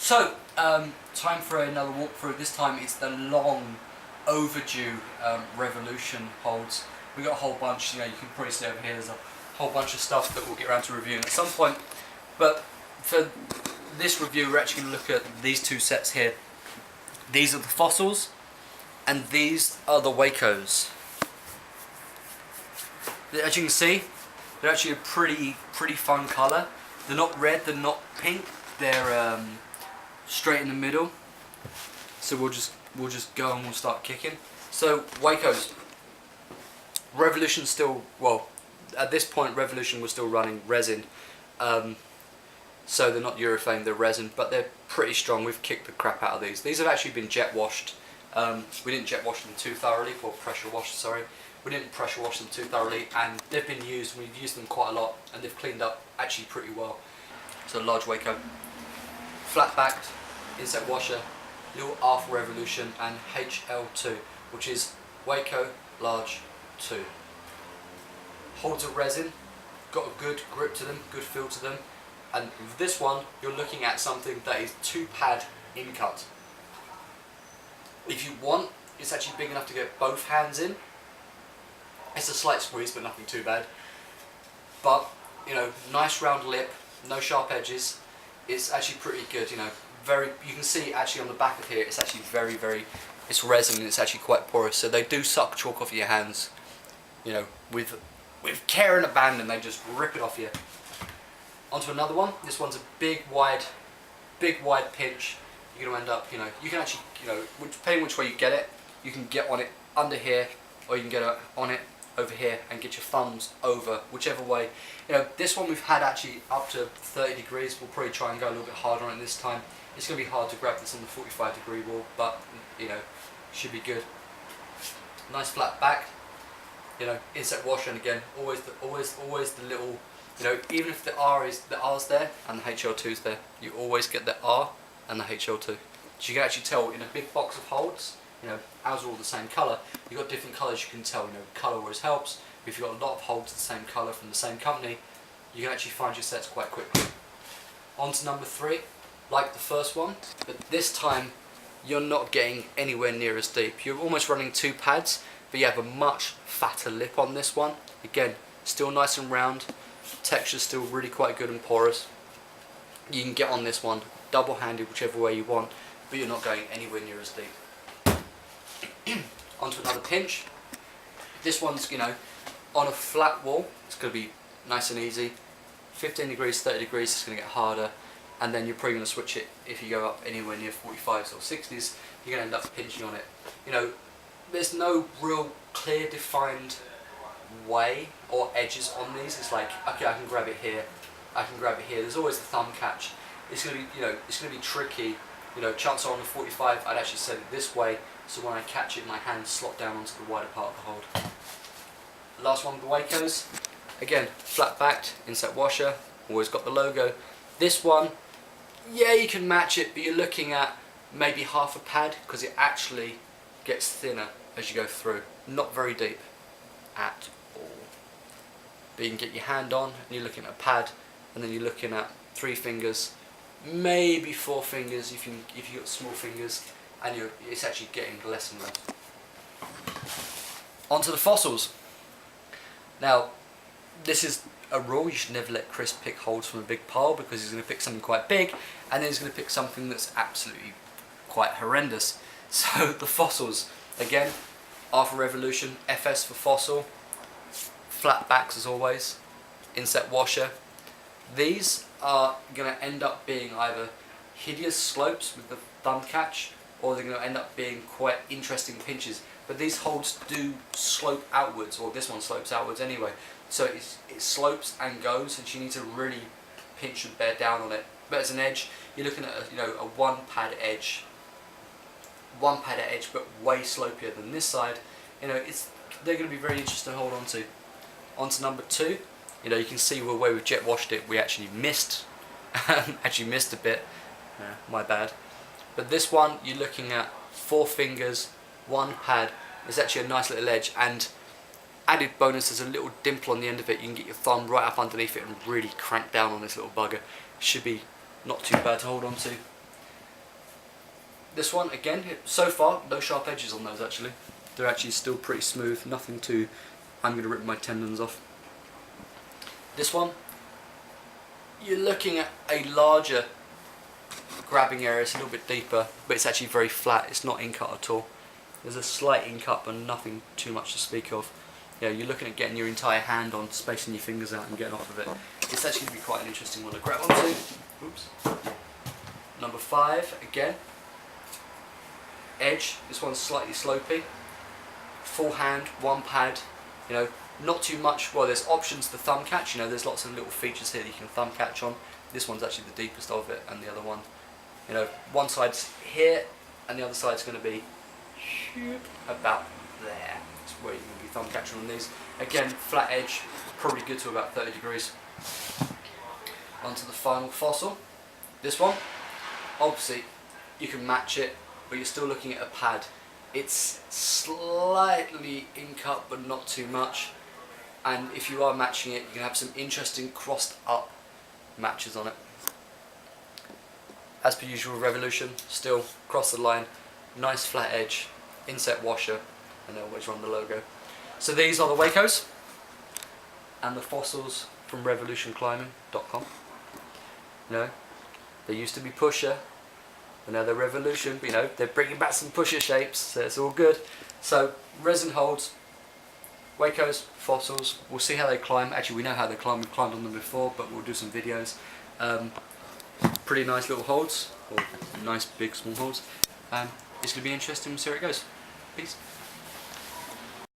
So, time for another walkthrough. This time it's the long overdue Revolution holds. We got a whole bunch, you can probably see over here, there's a whole bunch of stuff that we'll get around to reviewing at some point. But for this review we're actually going to look at these two sets here. These are the Fossils and these are the Huecos. As you can see, they're actually a pretty fun colour. They're not red, they're not pink, they're straight in the middle. So we'll just go and we'll start kicking. So Huecos. Revolution still, well, at this point Revolution was still running resin. So they're not urethane, they're resin, but they're pretty strong. We've kicked the crap out of these. These have actually been jet washed. We didn't jet wash them too thoroughly, or pressure washed, sorry. We didn't pressure wash them too thoroughly, and they've been used, we've used them quite a lot, and they've cleaned up actually pretty well. So large Hueco, flat backed, inset washer, little R for Revolution, and HL2, which is Hueco large 2. Holds of resin, got a good grip to them, good feel to them, and with this one you're looking at something that is 2-pad in cut. If you want, it's actually big enough to get both hands in. It's a slight squeeze, but nothing too bad. But, nice round lip, no sharp edges. It's actually pretty good, you can see actually on the back of here, it's actually it's resin and it's actually quite porous. So they do suck chalk off your hands, with care and abandon, they just rip it off you. Onto another one. This one's a big wide pinch. You're going to end up, you can actually, depending which way you get it, you can get on it under here, or you can get on it over here and get your thumbs over, whichever way. This one we've had actually up to 30 degrees. We'll probably try and go a little bit harder on it this time. It's going to be hard to grab this on the 45-degree wall, but, should be good. Nice flat back, inset washer, and again, always the little, even if the R's there and the HL2's there, you always get the R and the HL2. So you can actually tell in a big box of holds, ours are all the same colour, you've got different colours you can tell, colour always helps. If you've got a lot of holds the same colour from the same company, you can actually find your sets quite quickly. On to number 3, like the first one, but this time you're not getting anywhere near as deep. You're almost running 2 pads, but you have a much fatter lip on this one. Again, still nice and round, texture's still really quite good and porous. You can get on this one double-handed whichever way you want, but you're not going anywhere near as deep. Onto another pinch. This one's, on a flat wall, it's going to be nice and easy. 15 degrees, 30 degrees, it's going to get harder, and then you're probably going to switch it if you go up anywhere near 45s or 60s, you're going to end up pinching on it. There's no real clear defined way or edges on these. It's like, okay, I can grab it here, I can grab it here. There's always the thumb catch. It's going to be, it's going to be tricky. Chances are on the 45, I'd actually set it this way, so when I catch it, my hands slot down onto the wider part of the hold. Last one of the Huecos. Again, flat backed, inset washer, always got the logo. This one, yeah, you can match it, but you're looking at maybe half a pad, because it actually gets thinner as you go through. Not very deep at all. But you can get your hand on, and you're looking at a pad, and then you're looking at 3 fingers, maybe 4 fingers if you've got small fingers, and it's actually getting less and less. Onto the Fossils. Now, this is a rule: you should never let Chris pick holds from a big pile, because he's going to pick something quite big, and then he's going to pick something that's absolutely quite horrendous. So the Fossils, again, R for Revolution, FS for Fossil, flat backs as always, inset washer. These are going to end up being either hideous slopes with the thumb catch, or they're going to end up being quite interesting pinches. But these holds do slope outwards, or this one slopes outwards anyway. So it slopes and goes, and you need to really pinch and bear down on it. But as an edge, you're looking at a 1-pad edge. 1-pad edge, but way slopier than this side. They're going to be very interesting to hold on to. On to number 2. You can see where we've jet washed it, we actually missed a bit. My bad. But this one, you're looking at 4 fingers, 1 pad. There's actually a nice little edge, and added bonus, there's a little dimple on the end of it. You can get your thumb right up underneath it and really crank down on this little bugger. Should be not too bad to hold on to. This one, again, so far, no sharp edges on those actually. They're actually still pretty smooth, nothing too, I'm going to rip my tendons off. This one, you're looking at a larger grabbing area, it's a little bit deeper, but it's actually very flat, it's not in-cut at all. There's a slight in-cut, but nothing too much to speak of. Yeah, you're looking at getting your entire hand on, spacing your fingers out and getting off of it. It's actually going to be quite an interesting one to grab onto. Oops. Number 5, again. Edge, this one's slightly slopey. Full hand, one pad, you know, not too much. Well, there's options to thumb catch, you know, there's lots of little features here that you can thumb catch on. This one's actually the deepest of it, and the other one, you know, one side's here and the other side's going to be about there. That's where you're going to be thumb catching on these. Again, flat edge, probably good to about 30 degrees. Onto the final fossil. This one, obviously you can match it, but you're still looking at a pad. It's slightly in-cut, but not too much. And if you are matching it, you can have some interesting crossed up matches on it. As per usual, Revolution, still cross the line, nice flat edge, inset washer, and they always run the logo. So these are the Huecos and the Fossils from revolutionclimbing.com. You know, they used to be pusher, but now they're Revolution, but you know, they're bringing back some pusher shapes, so it's all good. So, resin holds, Huecos, Fossils, we'll see how they climb. Actually, we know how they climb, we've climbed on them before, but we'll do some videos. Pretty nice little holds, or nice big small holds. It's going to be interesting, we'll see how it goes. Peace.